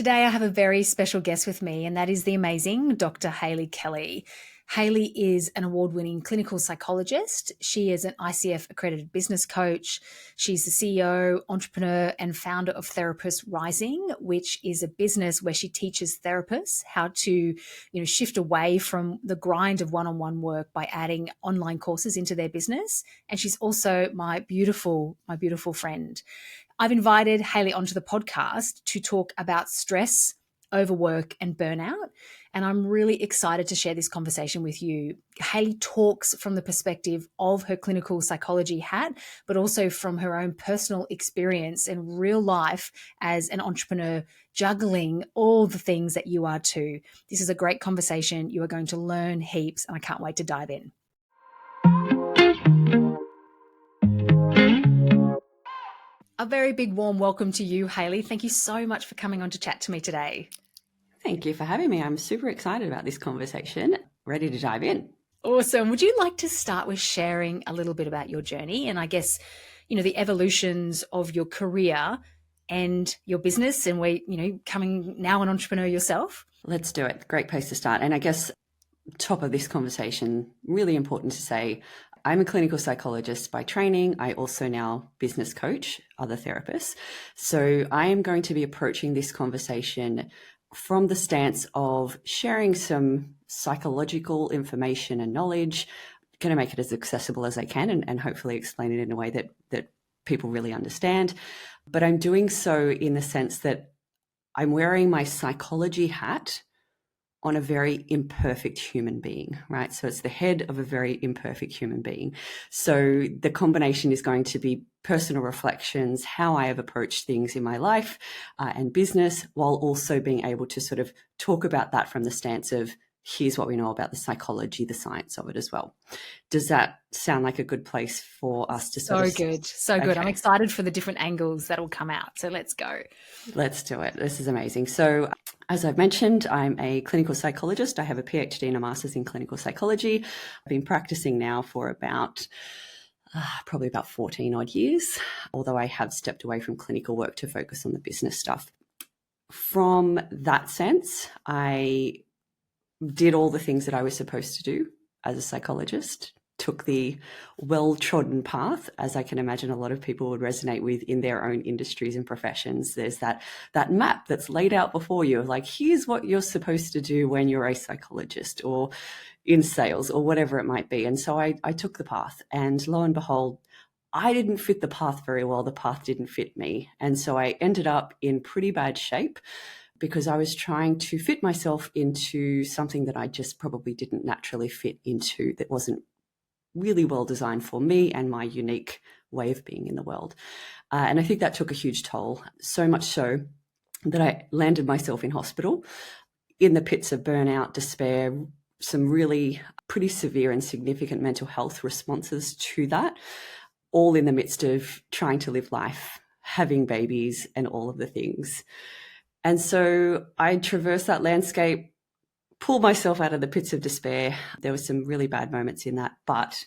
Today, I have a very special guest with me, and that is the amazing Dr. Hayley Kelly. Hayley is an award-winning clinical psychologist. She is an ICF accredited business coach. She's the CEO, entrepreneur, and founder of Rising, which is a business where she teaches therapists how to, shift away from the grind of one-on-one work by adding online courses into their business. And she's also my beautiful friend. I've invited Hayley onto the podcast to talk about stress, overwork, and burnout. And I'm really excited to share this conversation with you. Hayley talks from the perspective of her clinical psychology hat, but also from her own personal experience and real life as an entrepreneur, juggling all the things that you are too. This is a great conversation. You are going to learn heaps, and I can't wait to dive in. A very big warm welcome to you, Hayley. Thank you so much for coming on to chat to me today. Thank you for having me. I'm super excited about this conversation. Ready to dive in. Awesome. Would you like to start with sharing a little bit about your journey and I guess, the evolutions of your career and your business and where, coming now an entrepreneur yourself? Let's do it. Great place to start. And I guess top of this conversation, really important to say, I'm a clinical psychologist by training. I also now business coach other therapists. So I am going to be approaching this conversation from the stance of sharing some psychological information and knowledge, going to make it as accessible as I can and hopefully explain it in a way that people really understand. But I'm doing so in the sense that I'm wearing my psychology hat on a very imperfect human being, right? So it's the head of a very imperfect human being. So the combination is going to be personal reflections, how I have approached things in my life and business, while also being able to sort of talk about that from the stance of here's what we know about the psychology, the science of it as well. Does that sound like a good place for us to sort of... So good. I'm excited for the different angles that will come out. So let's go. Let's do it. This is amazing. So as I've mentioned, I'm a clinical psychologist. I have a PhD and a master's in clinical psychology. I've been practicing now for probably about 14 odd years, although I have stepped away from clinical work to focus on the business stuff. From that sense, I did all the things that I was supposed to do as a psychologist, took the well-trodden path, as I can imagine a lot of people would resonate with in their own industries and professions. There's that map that's laid out before you of like, here's what you're supposed to do when you're a psychologist or in sales or whatever it might be. And so I took the path, and lo and behold, I didn't fit the path very well. The path didn't fit me. And so I ended up in pretty bad shape because I was trying to fit myself into something that I just probably didn't naturally fit into, that wasn't really well designed for me and my unique way of being in the world. And I think that took a huge toll, so much so that I landed myself in hospital in the pits of burnout, despair, some really pretty severe and significant mental health responses to that, all in the midst of trying to live life, having babies and all of the things. And so I traversed that landscape, pulled myself out of the pits of despair. There were some really bad moments in that, but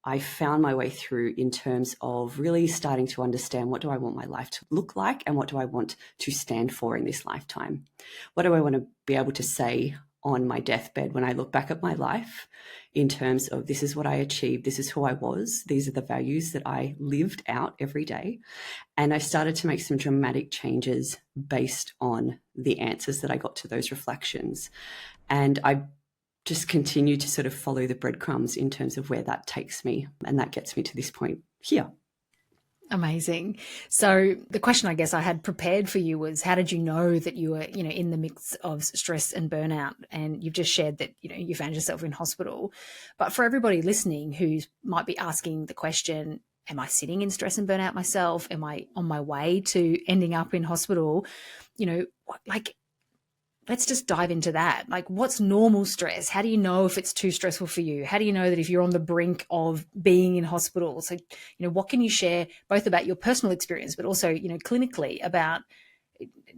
I found my way through in terms of really starting to understand, what do I want my life to look like and what do I want to stand for in this lifetime? What do I want to be able to say on my deathbed when I look back at my life in terms of this is what I achieved, this is who I was, these are the values that I lived out every day. And I started to make some dramatic changes based on the answers that I got to those reflections. And I just continue to sort of follow the breadcrumbs in terms of where that takes me. And that gets me to this point here. Amazing. So the question I guess I had prepared for you was, how did you know that you were, in the mix of stress and burnout? And you've just shared that, you found yourself in hospital. But for everybody listening who might be asking the question, am I sitting in stress and burnout myself? Am I on my way to ending up in hospital? Let's just dive into that. Like, what's normal stress? How do you know if it's too stressful for you? How do you know that if you're on the brink of being in hospital? So, what can you share both about your personal experience, but also, clinically about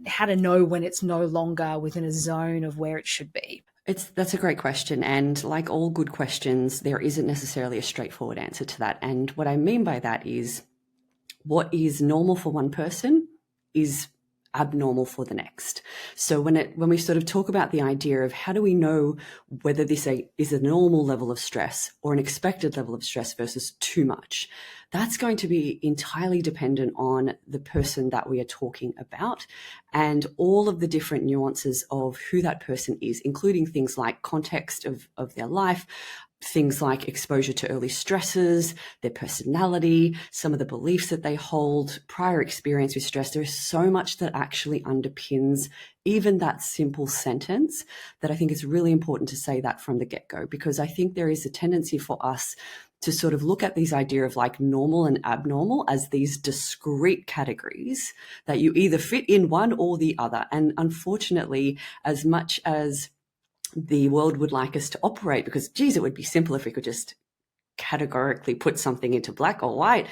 how to know when it's no longer within a zone of where it should be? That's a great question. And like all good questions, there isn't necessarily a straightforward answer to that. And what I mean by that is what is normal for one person is abnormal for the next. So when we sort of talk about the idea of how do we know whether this is a normal level of stress or an expected level of stress versus too much, that's going to be entirely dependent on the person that we are talking about and all of the different nuances of who that person is, including things like context of their life, things like exposure to early stresses, their personality, some of the beliefs that they hold, prior experience with stress. There is so much that actually underpins even that simple sentence that I think it's really important to say that from the get-go, because I think there is a tendency for us to sort of look at these idea of like normal and abnormal as these discrete categories that you either fit in one or the other. And unfortunately, as much as the world would like us to operate, because geez, it would be simple if we could just categorically put something into black or white.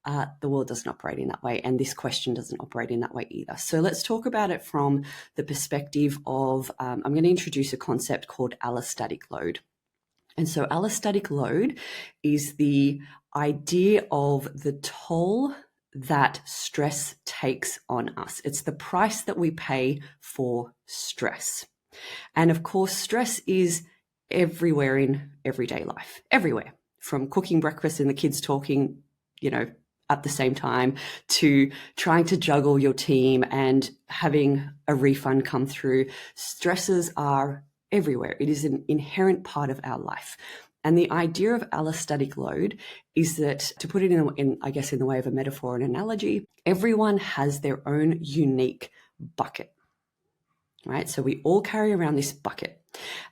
The world doesn't operate in that way, and this question doesn't operate in that way either. So let's talk about it from the perspective of, I'm going to introduce a concept called allostatic load. And so allostatic load is the idea of the toll that stress takes on us. It's the price that we pay for stress. And of course, stress is everywhere in everyday life, everywhere, from cooking breakfast and the kids talking, at the same time, to trying to juggle your team and having a refund come through. Stresses are everywhere. It is an inherent part of our life. And the idea of allostatic load is that, to put it in the way of a metaphor and analogy, everyone has their own unique bucket. Right? So we all carry around this bucket,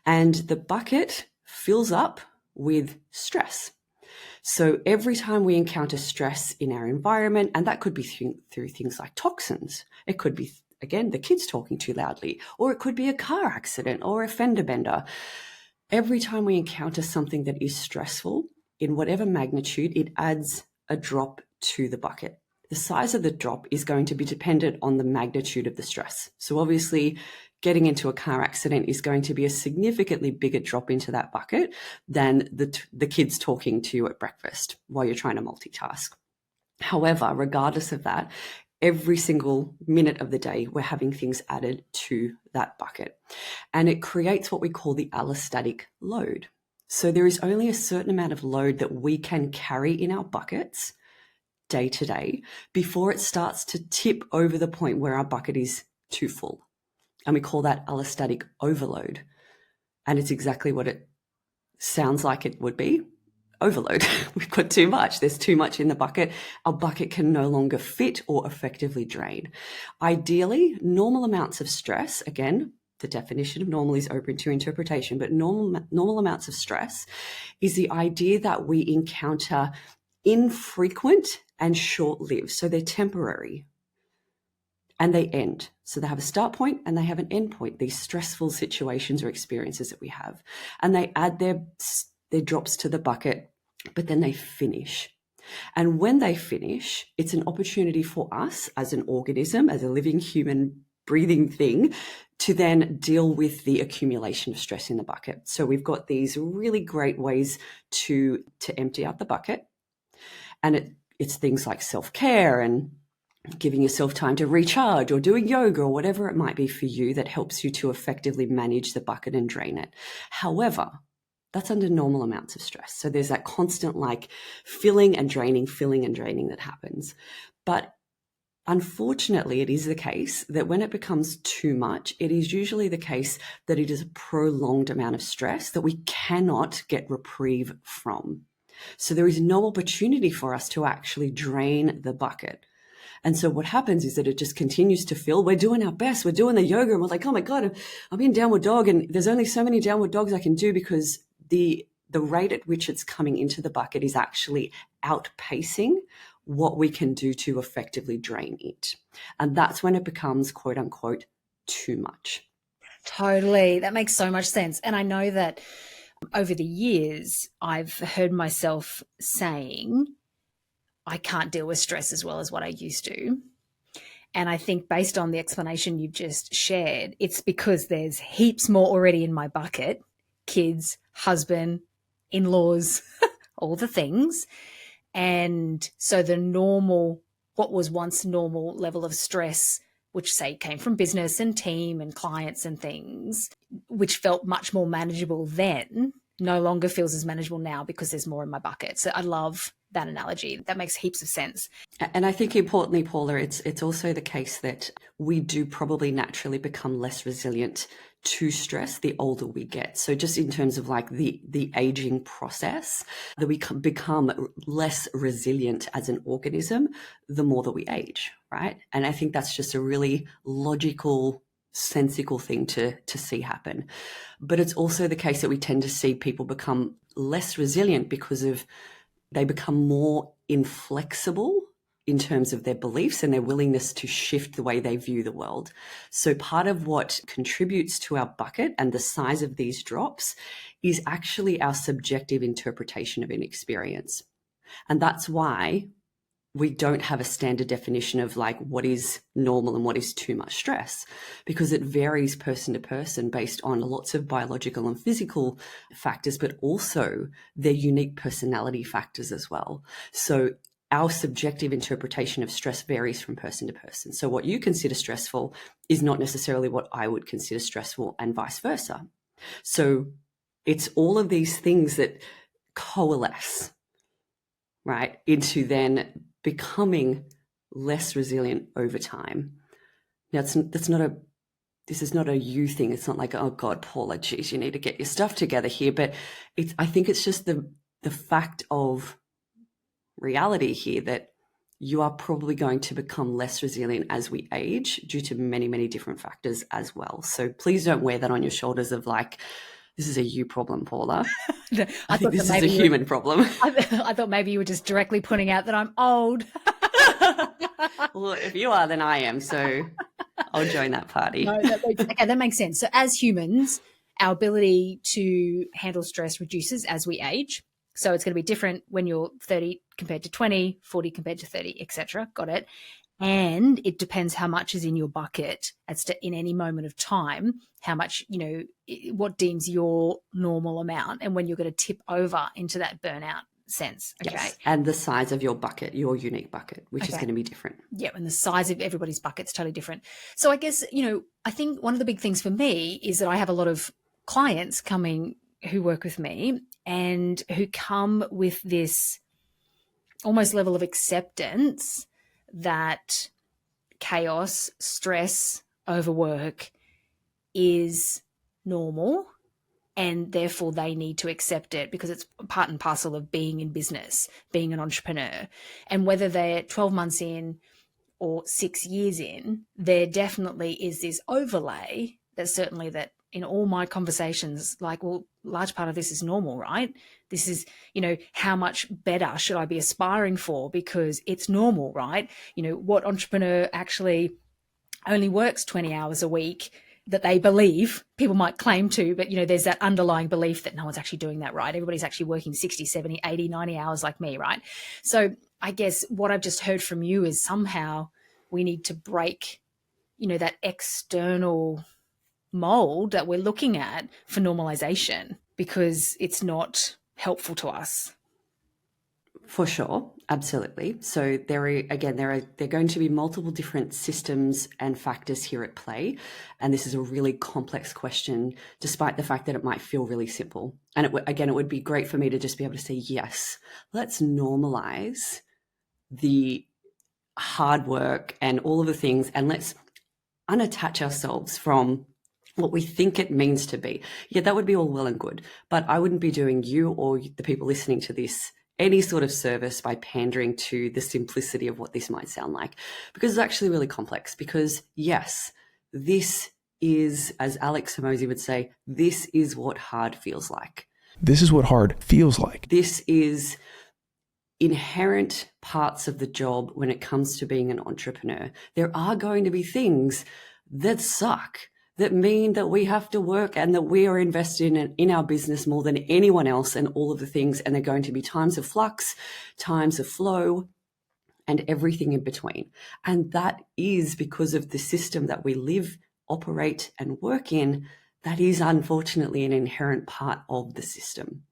and the bucket fills up with stress. So every time we encounter stress in our environment, and that could be through things like toxins, it could be, again, the kids talking too loudly, or it could be a car accident or a fender bender. Every time we encounter something that is stressful, in whatever magnitude, it adds a drop to the bucket. The size of the drop is going to be dependent on the magnitude of the stress. So obviously, getting into a car accident is going to be a significantly bigger drop into that bucket than the kids talking to you at breakfast while you're trying to multitask. However, regardless of that, every single minute of the day, we're having things added to that bucket. And it creates what we call the allostatic load. So there is only a certain amount of load that we can carry in our buckets day to day before it starts to tip over the point where our bucket is too full. And we call that allostatic overload. And it's exactly what it sounds like it would be. Overload. We've got too much. There's too much in the bucket. Our bucket can no longer fit or effectively drain. Ideally, normal amounts of stress, again, the definition of normal is open to interpretation, but normal amounts of stress is the idea that we encounter infrequent and short-lived. So they're temporary and they end. So they have a start point and they have an end point, these stressful situations or experiences that we have. And they add their drops to the bucket, but then they finish. And when they finish, it's an opportunity for us as an organism, as a living human breathing thing, to then deal with the accumulation of stress in the bucket. So we've got these really great ways to empty out the bucket. And it's things like self-care and giving yourself time to recharge or doing yoga or whatever it might be for you that helps you to effectively manage the bucket and drain it. However, that's under normal amounts of stress. So there's that constant like filling and draining that happens. But unfortunately, it is the case that when it becomes too much, it is usually the case that it is a prolonged amount of stress that we cannot get reprieve from. So there is no opportunity for us to actually drain the bucket. And so what happens is that it just continues to fill. We're doing our best. We're doing the yoga and we're like, oh my God, I'm in downward dog. And there's only so many downward dogs I can do because the rate at which it's coming into the bucket is actually outpacing what we can do to effectively drain it. And that's when it becomes, quote unquote, too much. Totally. That makes so much sense. And I know that over the years, I've heard myself saying, I can't deal with stress as well as what I used to. And I think based on the explanation you've just shared, it's because there's heaps more already in my bucket, kids, husband, in-laws, all the things. And so the normal, what was once normal level of stress which say came from business and team and clients and things, which felt much more manageable then, no longer feels as manageable now because there's more in my bucket. So I love that analogy. That makes heaps of sense. And I think importantly, Paula, it's also the case that we do probably naturally become less resilient to stress the older we get. So just in terms of like the aging process, that we become less resilient as an organism the more that we age, right? And I think that's just a really logical, sensical thing to see happen. But it's also the case that we tend to see people become less resilient because of they become more inflexible in terms of their beliefs and their willingness to shift the way they view the world. So part of what contributes to our bucket and the size of these drops is actually our subjective interpretation of an experience. And that's why we don't have a standard definition of like what is normal and what is too much stress, because it varies person to person based on lots of biological and physical factors, but also their unique personality factors as well. So our subjective interpretation of stress varies from person to person. So what you consider stressful is not necessarily what I would consider stressful, and vice versa. So it's all of these things that coalesce, right, into then becoming less resilient over time. Now, this is not a you thing. It's not like, oh God, Paula, geez, you need to get your stuff together here. But I think it's just the fact of reality here that you are probably going to become less resilient as we age due to many, many different factors as well. So please don't wear that on your shoulders of like, this is a you problem, Paula. I think this is a human problem. I thought maybe you were just directly pointing out that I'm old. Well, if you are, then I am. So I'll join that party. No, that makes sense. So as humans, our ability to handle stress reduces as we age. So it's going to be different when you're 30 compared to 20, 40 compared to 30, etc. Got it. And it depends how much is in your bucket as to in any moment of time, how much, what deems your normal amount and when you're going to tip over into that burnout sense. Okay. Yes. And the size of your bucket, your unique bucket, which is going to be different. Yeah. And the size of everybody's bucket is totally different. So I guess, I think one of the big things for me is that I have a lot of clients coming who work with me and who come with this almost level of acceptance that chaos, stress, overwork is normal, and therefore they need to accept it because it's part and parcel of being in business, being an entrepreneur. And whether they're 12 months in or 6 years in, there definitely is this overlay that's certainly that in all my conversations, like, well, large part of this is normal, right? This is, how much better should I be aspiring for because it's normal, right? What entrepreneur actually only works 20 hours a week that they believe, people might claim to, but, there's that underlying belief that no one's actually doing that, right? Everybody's actually working 60, 70, 80, 90 hours like me, right? So I guess what I've just heard from you is somehow we need to break, that external mold that we're looking at for normalization because it's not helpful to us. For sure, absolutely. So there are going to be multiple different systems and factors here at play, and this is a really complex question, despite the fact that it might feel really simple. And it would be great for me to just be able to say, yes, let's normalize the hard work and all of the things, and let's unattach ourselves from what we think it means to be. Yeah, that would be all well and good, but I wouldn't be doing you or the people listening to this any sort of service by pandering to the simplicity of what this might sound like, because it's actually really complex. Because yes, this is, as Alex Hormozi would say, this is what hard feels like. This is what hard feels like. This is inherent parts of the job when it comes to being an entrepreneur. There are going to be things that suck, that mean that we have to work and that we are invested in our business more than anyone else and all of the things. And they're going to be times of flux, times of flow, and everything in between. And that is because of the system that we live, operate, and work in. That is unfortunately an inherent part of the system.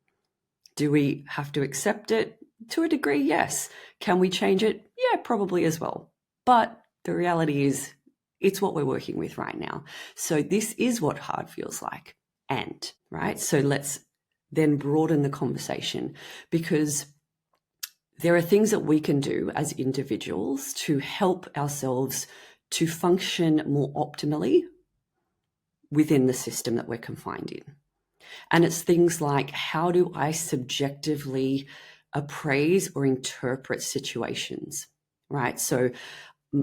Do we have to accept it? To a degree, yes. Can we change it? Yeah, probably as well. But the reality is, It's what we're working with right now. So this is what hard feels like. And, right? So let's then broaden the conversation, because there are things that we can do as individuals to help ourselves to function more optimally within the system that we're confined in. And it's things like, how do I subjectively appraise or interpret situations, right? So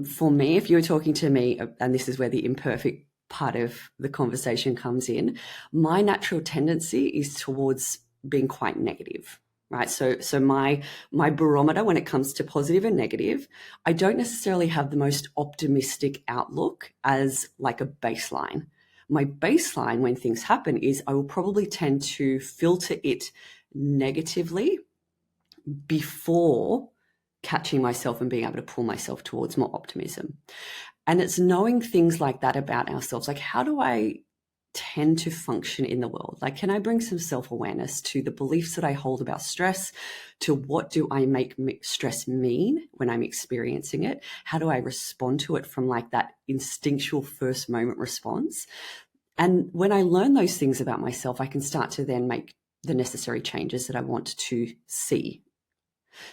for me, if you were talking to me, and this is where the imperfect part of the conversation comes in, my natural tendency is towards being quite negative, right? So my barometer when it comes to positive and negative, I don't necessarily have the most optimistic outlook as like a baseline. My baseline when things happen is I will probably tend to filter it negatively before catching myself and being able to pull myself towards more optimism. And it's knowing things like that about ourselves. Like, how do I tend to function in the world? Like, can I bring some self-awareness to the beliefs that I hold about stress, to what do I make stress mean when I'm experiencing it? How do I respond to it from like that instinctual first moment response? And when I learn those things about myself, I can start to then make the necessary changes that I want to see.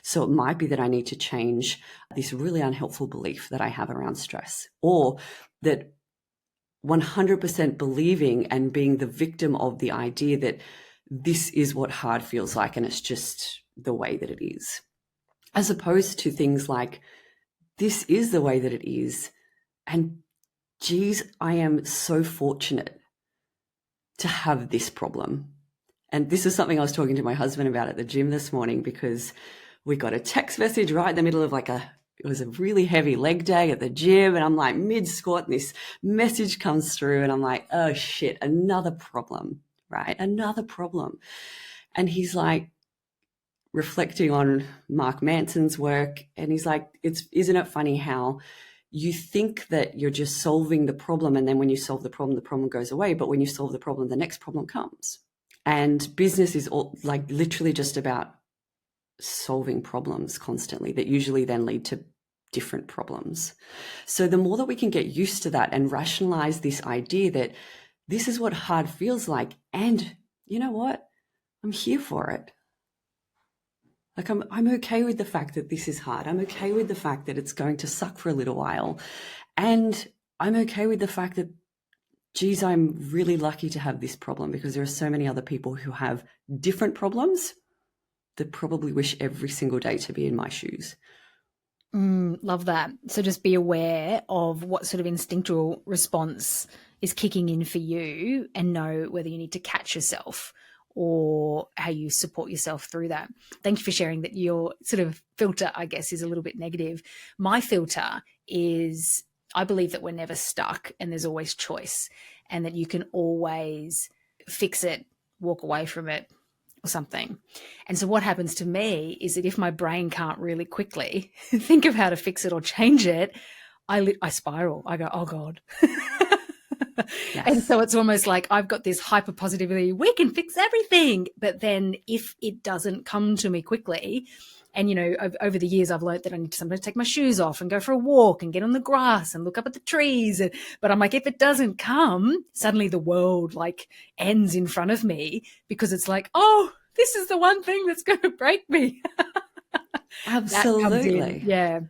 So it might be that I need to change this really unhelpful belief that I have around stress, or that 100% believing and being the victim of the idea that this is what hard feels like and it's just the way that it is, as opposed to things like, this is the way that it is. And geez, I am so fortunate to have this problem. And this is something I was talking to my husband about at the gym this morning, because we got a text message right in the middle of it was a really heavy leg day at the gym, and I'm like mid squat and this message comes through and I'm like, oh shit, another problem, right? Another problem. And he's like reflecting on Mark Manson's work, and he's like, isn't it funny how you think that you're just solving the problem, and then when you solve the problem goes away, but when you solve the problem, the next problem comes. And business is all like literally just about solving problems constantly that usually then lead to different problems. So the more that we can get used to that and rationalize this idea that this is what hard feels like, and you know what, I'm here for it. Like I'm okay with the fact that this is hard. I'm okay with the fact that it's going to suck for a little while. And I'm okay with the fact that, geez, I'm really lucky to have this problem, because there are so many other people who have different problems that probably wish every single day to be in my shoes. Love that. So just be aware of what sort of instinctual response is kicking in for you, and know whether you need to catch yourself or how you support yourself through that. Thank you for sharing that. Your sort of filter, I guess, is a little bit negative. My filter is, I believe that we're never stuck and there's always choice, and that you can always fix it, walk away from it, or something. And so what happens to me is that if my brain can't really quickly think of how to fix it or change it, I spiral. I go, oh God. Yes. And so it's almost like I've got this hyper positivity, we can fix everything. But then if it doesn't come to me quickly, and, you know, over the years, I've learned that I need to sometimes take my shoes off and go for a walk and get on the grass and look up at the trees. But I'm like, if it doesn't come, suddenly the world like ends in front of me, because it's like, oh, this is the one thing that's going to break me. Absolutely. Yeah.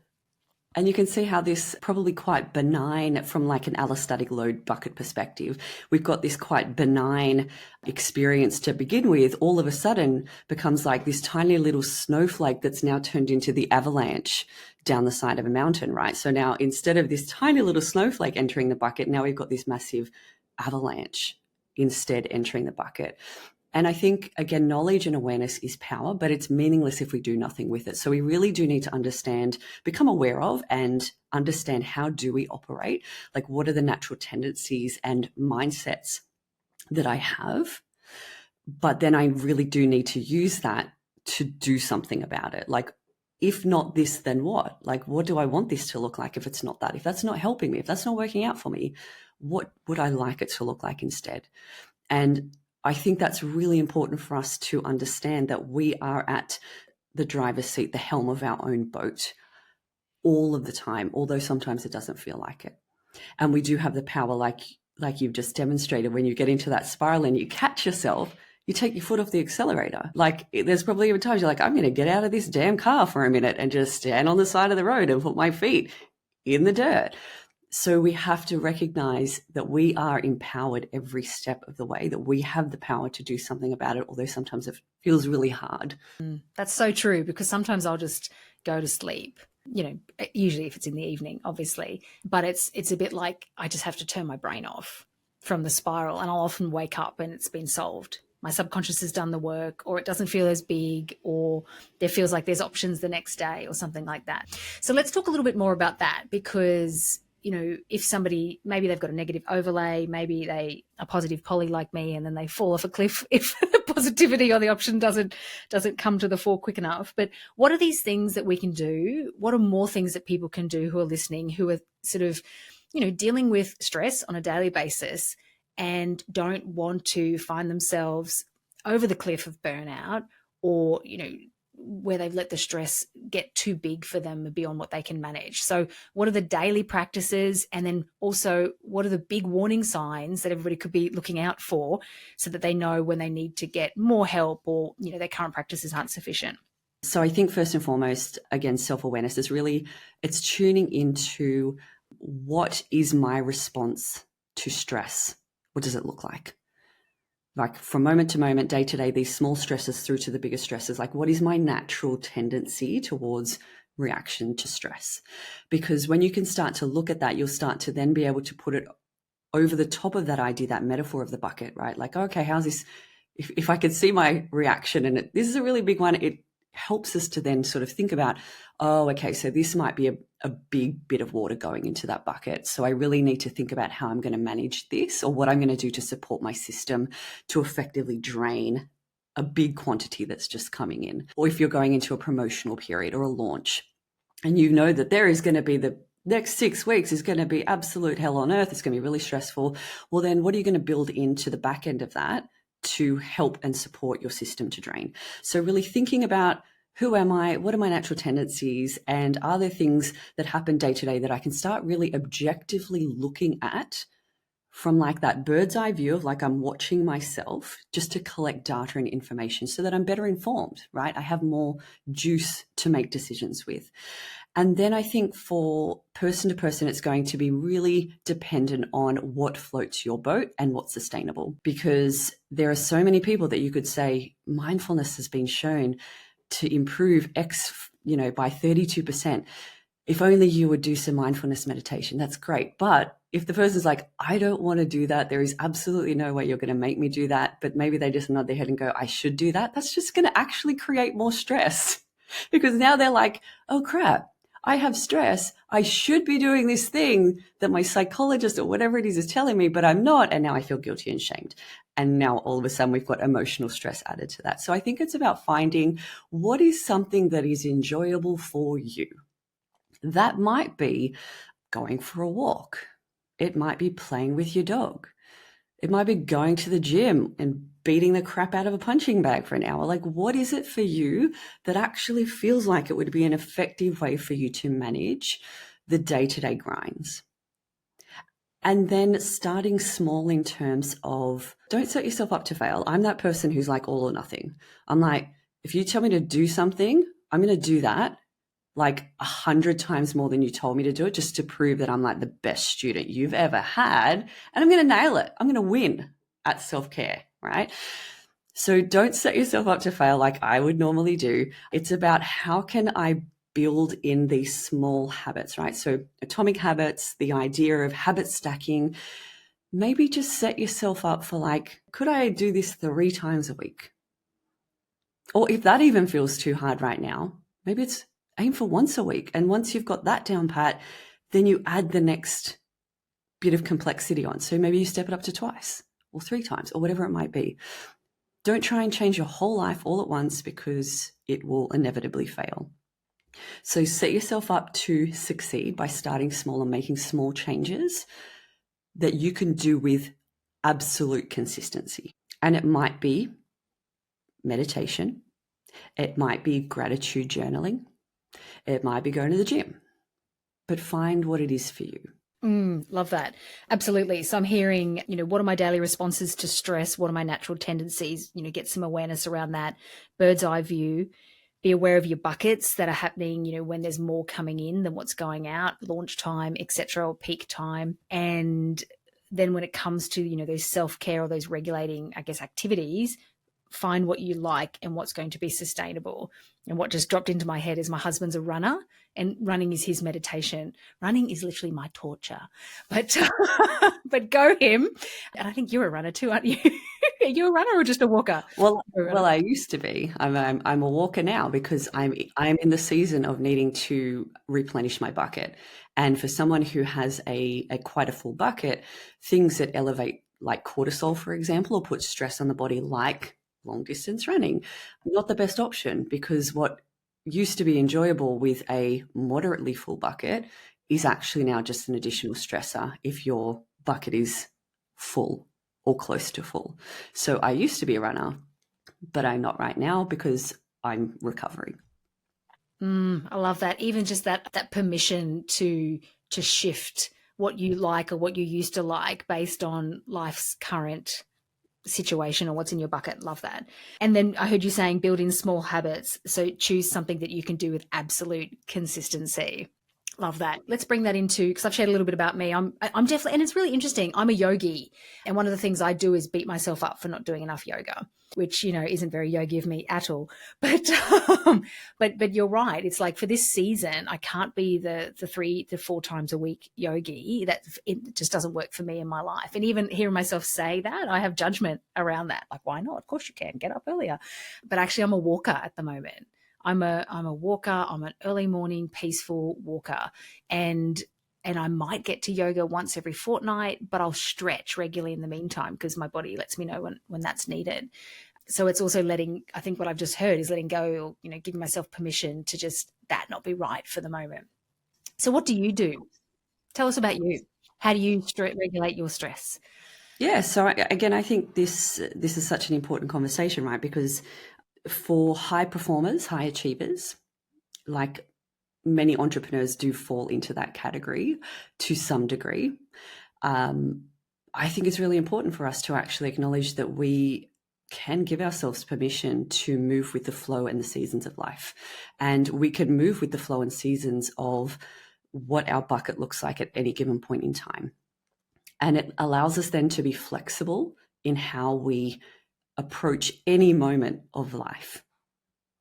And you can see how this probably quite benign from like an allostatic load bucket perspective. We've got this quite benign experience to begin with, all of a sudden becomes like this tiny little snowflake that's now turned into the avalanche down the side of a mountain, right? So now instead of this tiny little snowflake entering the bucket, now we've got this massive avalanche instead entering the bucket. And I think, again, knowledge and awareness is power, but it's meaningless if we do nothing with it. So we really do need to understand, become aware of, and understand how do we operate? Like, what are the natural tendencies and mindsets that I have? But then I really do need to use that to do something about it. Like, if not this, then what? Like, what do I want this to look like if it's not that? If that's not helping me, if that's not working out for me, what would I like it to look like instead? And I think that's really important for us to understand, that we are at the driver's seat, the helm of our own boat all of the time, although sometimes it doesn't feel like it. And we do have the power, like you've just demonstrated, when you get into that spiral and you catch yourself, you take your foot off the accelerator. Like, there's probably even times you're like, I'm going to get out of this damn car for a minute and just stand on the side of the road and put my feet in the dirt. So we have to recognize that we are empowered every step of the way, that we have the power to do something about it, although sometimes it feels really hard. That's so true, because sometimes I'll just go to sleep, usually if it's in the evening, obviously, but it's a bit like I just have to turn my brain off from the spiral, and I'll often wake up and it's been solved. My subconscious has done the work, or it doesn't feel as big, or there feels like there's options the next day or something like that. So let's talk a little bit more about that, because if somebody, maybe they've got a negative overlay, maybe they are positive poly like me, and then they fall off a cliff if the positivity or the option doesn't come to the fore quick enough. But what are these things that we can do? What are more things that people can do who are listening, who are sort of, dealing with stress on a daily basis and don't want to find themselves over the cliff of burnout, or, where they've let the stress get too big for them beyond what they can manage? So what are the daily practices? And then also, what are the big warning signs that everybody could be looking out for, so that they know when they need to get more help, or, their current practices aren't sufficient? So I think first and foremost, again, self-awareness is really, it's tuning into what is my response to stress? What does it look like? Like, from moment to moment, day to day, these small stresses through to the bigger stresses, like, what is my natural tendency towards reaction to stress? Because when you can start to look at that, you'll start to then be able to put it over the top of that idea, that metaphor of the bucket, right? Like, okay, how's this? If I could see my reaction, and this is a really big one, it helps us to then sort of think about, oh, okay, so this might be a big bit of water going into that bucket. So I really need to think about how I'm going to manage this, or what I'm going to do to support my system to effectively drain a big quantity that's just coming in. Or if you're going into a promotional period or a launch, and you know that there is going to be the next 6 weeks is going to be absolute hell on earth, it's going to be really stressful. Well, then what are you going to build into the back end of that to help and support your system to drain? So really thinking about, who am I? What are my natural tendencies? And are there things that happen day to day that I can start really objectively looking at from like that bird's eye view of, like, I'm watching myself, just to collect data and information so that I'm better informed, right? I have more juice to make decisions with. And then I think for person to person, it's going to be really dependent on what floats your boat and what's sustainable, because there are so many people that you could say mindfulness has been shown to improve X, by 32%. If only you would do some mindfulness meditation, that's great. But if the person's like, I don't want to do that, there is absolutely no way you're going to make me do that, but maybe they just nod their head and go, I should do that, that's just going to actually create more stress, because now they're like, oh crap, I have stress. I should be doing this thing that my psychologist or whatever it is telling me, but I'm not. And now I feel guilty and shamed. And now all of a sudden we've got emotional stress added to that. So I think it's about finding what is something that is enjoyable for you. That might be going for a walk. It might be playing with your dog. It might be going to the gym and beating the crap out of a punching bag for an hour. Like, what is it for you that actually feels like it would be an effective way for you to manage the day-to-day grinds? And then starting small in terms of, don't set yourself up to fail. I'm that person who's like all or nothing. I'm like, if you tell me to do something, I'm going to do that like 100 times more than you told me to do it, just to prove that I'm like the best student you've ever had. And I'm going to nail it. I'm going to win at self-care, right? So don't set yourself up to fail like I would normally do. It's about, how can I build in these small habits, right? So atomic habits, the idea of habit stacking. Maybe just set yourself up for, like, could I do this 3 times a week? Or if that even feels too hard right now, maybe it's aim for once a week. And once you've got that down pat, then you add the next bit of complexity on. So maybe you step it up to 2 or 3 times or whatever it might be. Don't try and change your whole life all at once, because it will inevitably fail. So set yourself up to succeed by starting small and making small changes that you can do with absolute consistency. And it might be meditation. It might be gratitude journaling. It might be going to the gym. But find what it is for you. Love that. Absolutely. So I'm hearing, what are my daily responses to stress? What are my natural tendencies? Get some awareness around that bird's eye view. Be aware of your buckets that are happening, when there's more coming in than what's going out, launch time, etc., or peak time. And then when it comes to, those self-care or those regulating, I guess, activities, find what you like and what's going to be sustainable. And what just dropped into my head is my husband's a runner and running is his meditation. Running is literally my torture, but but go him. And I think you're a runner too, aren't you? Are you a runner or just a walker? Well, I used to be. I'm a walker now because I'm in the season of needing to replenish my bucket. And for someone who has a quite a full bucket, things that elevate like cortisol, for example, or put stress on the body, like long distance running, not the best option, because what used to be enjoyable with a moderately full bucket is actually now just an additional stressor if your bucket is full or close to full. So I used to be a runner, but I'm not right now because I'm recovering. I love that. Even just that permission to shift what you like or what you used to like based on life's current situation or what's in your bucket. Love that. And then I heard you saying build in small habits. So choose something that you can do with absolute consistency. Love that. Let's bring that into, because I've shared a little bit about me. I'm definitely, and it's really interesting. I'm a yogi. And one of the things I do is beat myself up for not doing enough yoga, which, isn't very yogi of me at all. But, but you're right. It's like for this season, I can't be the 3 to 4 times a week yogi. It just doesn't work for me in my life. And even hearing myself say that, I have judgment around that. Like, why not? Of course you can get up earlier. But actually I'm a walker at the moment. I'm a walker. I'm an early morning peaceful walker, and I might get to yoga once every fortnight, but I'll stretch regularly in the meantime because my body lets me know when that's needed. So it's also I think what I've just heard is letting go, or giving myself permission to just that not be right for the moment. So what do you do? Tell us about you. How do you regulate your stress? Yeah. So again, I think this is such an important conversation, right? Because for high performers, high achievers, like many entrepreneurs do fall into that category to some degree. I think it's really important for us to actually acknowledge that we can give ourselves permission to move with the flow and the seasons of life. And we can move with the flow and seasons of what our bucket looks like at any given point in time. And it allows us then to be flexible in how we approach any moment of life,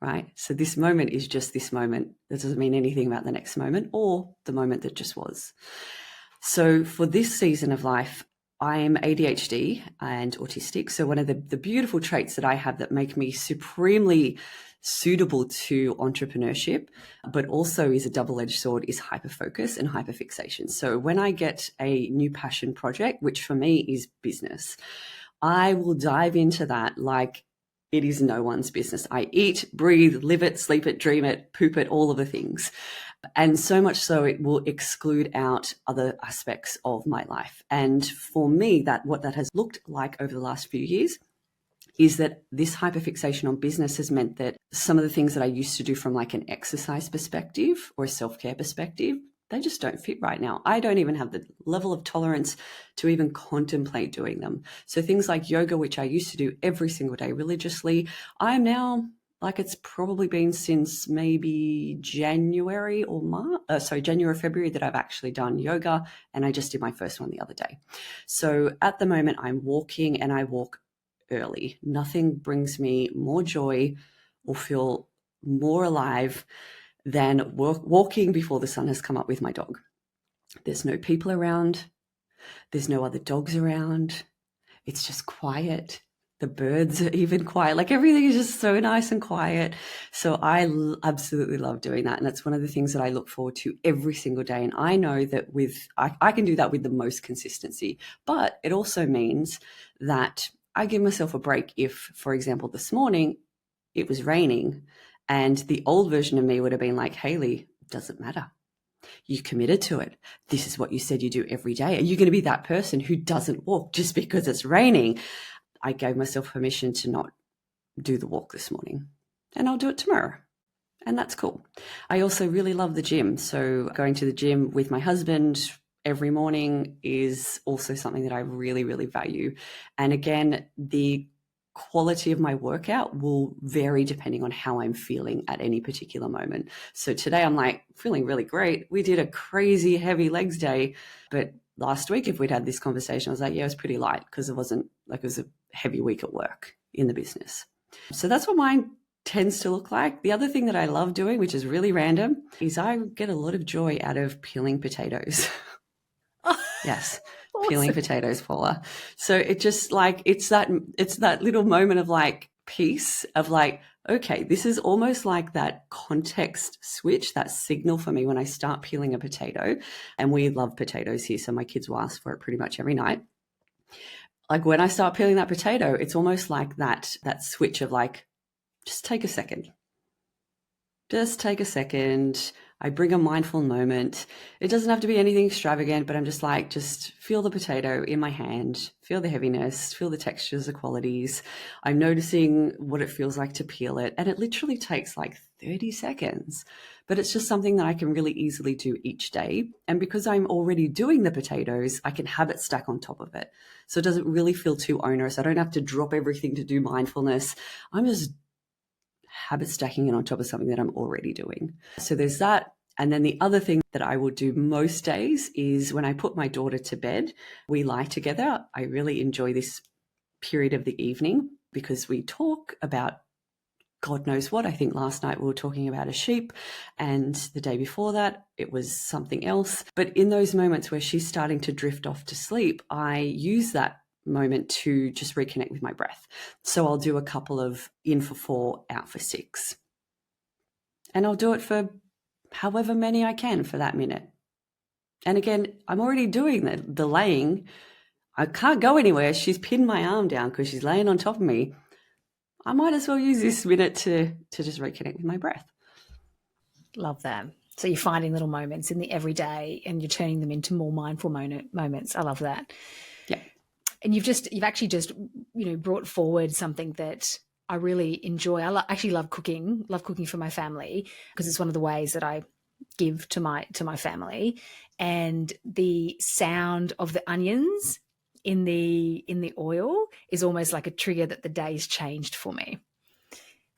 right? So this moment is just this moment. That doesn't mean anything about the next moment or the moment that just was. So for this season of life, I'm ADHD and autistic. So one of the beautiful traits that I have that make me supremely suitable to entrepreneurship, but also is a double-edged sword, is hyperfocus and hyperfixation. So when I get a new passion project, which for me is business, I will dive into that like it is no one's business. I eat, breathe, live it, sleep it, dream it, poop it, all of the things. And so much so it will exclude out other aspects of my life. And for me, what that has looked like over the last few years is that this hyperfixation on business has meant that some of the things that I used to do from like an exercise perspective or a self-care perspective, they just don't fit right now. I don't even have the level of tolerance to even contemplate doing them. So things like yoga, which I used to do every single day religiously, I am now, like it's probably been since maybe January, February that I've actually done yoga, and I just did my first one the other day. So at the moment I'm walking, and I walk early. Nothing brings me more joy or feel more alive than walking before the sun has come up with my dog. There's no people around. There's no other dogs around. It's just quiet. The birds are even quiet. Like everything is just so nice and quiet. So I absolutely love doing that. And that's one of the things that I look forward to every single day. And I know that I can do that with the most consistency, but it also means that I give myself a break if, for example, this morning it was raining and the old version of me would have been like, Hayley, doesn't matter. You committed to it. This is what you said you do every day. Are you going to be that person who doesn't walk just because it's raining? I gave myself permission to not do the walk this morning, and I'll do it tomorrow. And that's cool. I also really love the gym. So going to the gym with my husband every morning is also something that I really, really value. And again, the quality of my workout will vary depending on how I'm feeling at any particular moment. So today I'm like feeling really great. We did a crazy heavy legs day, but last week, if we'd had this conversation, I was like, yeah, it was pretty light because it wasn't like it was a heavy week at work in the business. So that's what mine tends to look like. The other thing that I love doing, which is really random, is I get a lot of joy out of peeling potatoes. Yes. Awesome. Peeling potatoes, Paula. So it just like, it's that little moment of like peace of like, okay, this is almost like that context switch, that signal for me when I start peeling a potato. And we love potatoes here, so my kids will ask for it pretty much every night. Like when I start peeling that potato, it's almost like that switch of like, just take a second. Just take a second. I bring a mindful moment. It doesn't have to be anything extravagant, but I'm just like, just feel the potato in my hand, feel the heaviness, feel the textures, the qualities. I'm noticing what it feels like to peel it. And it literally takes like 30 seconds, but it's just something that I can really easily do each day. And because I'm already doing the potatoes, I can habit stack on top of it. So it doesn't really feel too onerous. I don't have to drop everything to do mindfulness. I'm just habit stacking it on top of something that I'm already doing. So there's that. And then the other thing that I will do most days is when I put my daughter to bed, we lie together. I really enjoy this period of the evening because we talk about God knows what. I think last night we were talking about a sheep, and the day before that it was something else. But in those moments where she's starting to drift off to sleep, I use that moment to just reconnect with my breath. So I'll do a couple of in for 4, out for 6. And I'll do it for however many I can for that minute. And again, I'm already doing the laying. I can't go anywhere. She's pinned my arm down because she's laying on top of me. I might as well use this minute to just reconnect with my breath. Love that. So you're finding little moments in the everyday and you're turning them into more mindful moments. I love that. Yeah. And you've actually just, brought forward something that I really enjoy. I actually love cooking for my family because it's one of the ways that I give to my family. And the sound of the onions in the oil is almost like a trigger that the day's changed for me.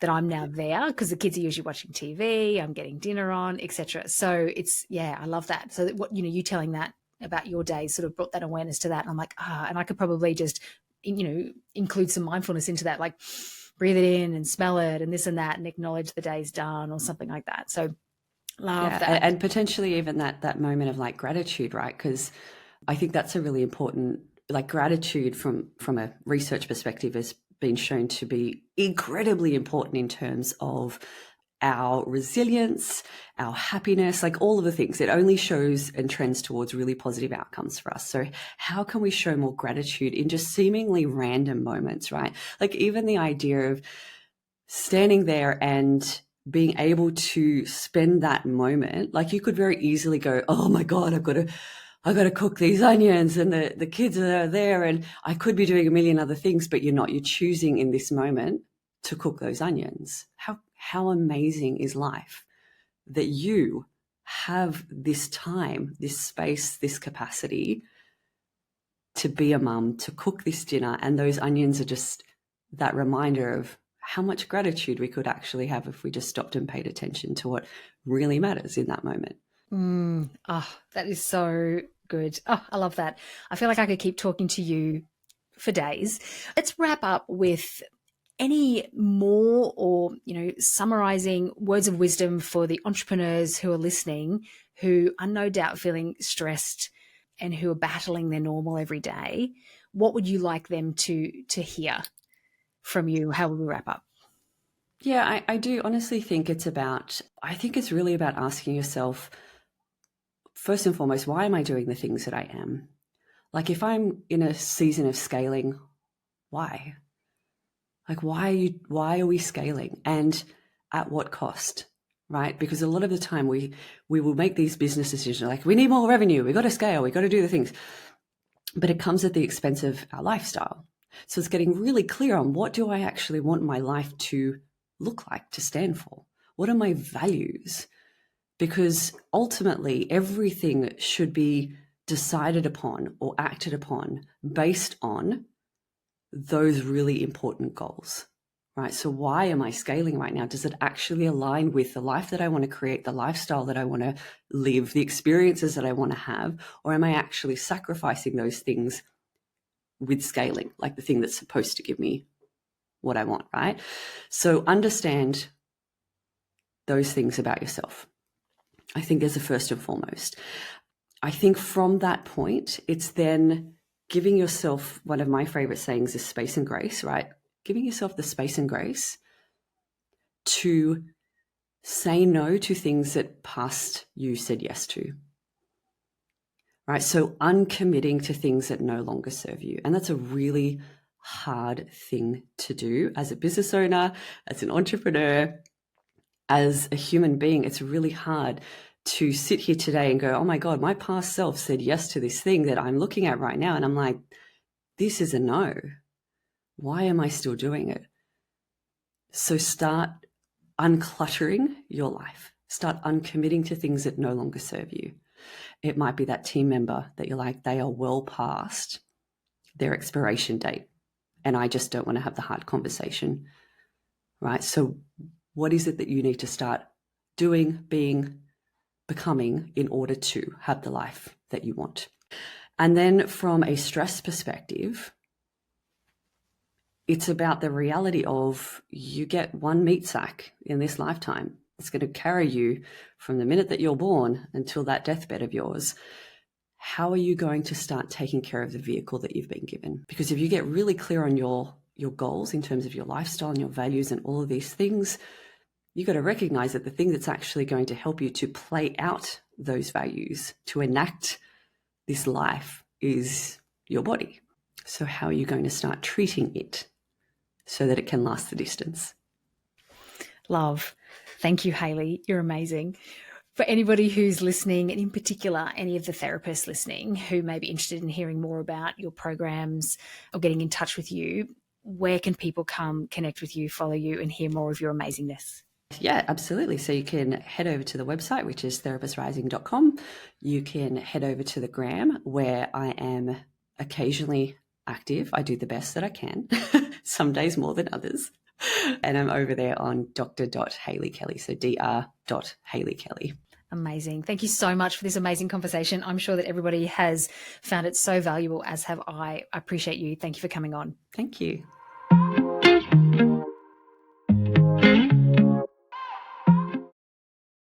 That I'm now there because the kids are usually watching TV, I'm getting dinner on, etc. So I love that. So that what you telling that about your day sort of brought that awareness to that. And I'm like, and I could probably just, include some mindfulness into that, like breathe it in and smell it and this and that and acknowledge the day's done or something like that. So love that. And potentially even that moment of like gratitude, right? Because I think that's a really important, like gratitude from a research perspective has been shown to be incredibly important in terms of our resilience, our happiness, like all of the things. It only shows and trends towards really positive outcomes for us. So how can we show more gratitude in just seemingly random moments, right? Like even the idea of standing there and being able to spend that moment, like you could very easily go, oh my God, I've got to cook these onions and the kids are there and I could be doing a million other things, but you're not. You're choosing in this moment to cook those onions. How amazing is life that you have this time, this space, this capacity to be a mum, to cook this dinner, and those onions are just that reminder of how much gratitude we could actually have if we just stopped and paid attention to what really matters in that moment. That is so good. I love that. I feel like I could keep talking to you for days. Let's wrap up with any more or, summarizing words of wisdom for the entrepreneurs who are listening, who are no doubt feeling stressed and who are battling their normal every day. What would you like them to hear from you? How will we wrap up? Yeah, I do honestly think it's really about asking yourself, first and foremost, why am I doing the things that I am? Like if I'm in a season of scaling, why? Like why are we scaling and at what cost, right? Because a lot of the time we will make these business decisions like we need more revenue, we got to scale, we got to do the things, but it comes at the expense of our lifestyle. So it's getting really clear on what do I actually want my life to look like, to stand for? What are my values? Because ultimately everything should be decided upon or acted upon based on those really important goals, right? So why am I scaling right now? Does it actually align with the life that I want to create, the lifestyle that I want to live, the experiences that I want to have? Or am I actually sacrificing those things with scaling, like the thing that's supposed to give me what I want, right? So understand those things about yourself, I think, is the first and foremost. I think from that point, it's then giving yourself, one of my favorite sayings is space and grace, right? Giving yourself the space and grace to say no to things that past you said yes to, right? So uncommitting to things that no longer serve you. And that's a really hard thing to do as a business owner, as an entrepreneur, as a human being. It's really hard to sit here today and go, oh my God, my past self said yes to this thing that I'm looking at right now. And I'm like, this is a no. Why am I still doing it? So start uncluttering your life. Start uncommitting to things that no longer serve you. It might be that team member that you're like, they are well past their expiration date, and I just don't want to have the hard conversation, right? So what is it that you need to start doing, being, becoming in order to have the life that you want? And then from a stress perspective, it's about the reality of you get one meat sack in this lifetime. It's going to carry you from the minute that you're born until that deathbed of yours. How are you going to start taking care of the vehicle that you've been given? Because if you get really clear on your goals in terms of your lifestyle and your values and all of these things, you've got to recognize that the thing that's actually going to help you to play out those values, to enact this life, is your body. So how are you going to start treating it so that it can last the distance? Love. Thank you, Hayley. You're amazing. For anybody who's listening, and in particular, any of the therapists listening who may be interested in hearing more about your programs or getting in touch with you, where can people come connect with you, follow you, and hear more of your amazingness? Yeah, absolutely. So you can head over to the website, which is therapistrising.com. You can head over to the gram, where I am occasionally active. I do the best that I can, some days more than others. And I'm over there on Dr. Hayley Kelly. So Dr. Hayley Kelly. Amazing. Thank you so much for this amazing conversation. I'm sure that everybody has found it so valuable, as have I. I appreciate you. Thank you for coming on. Thank you.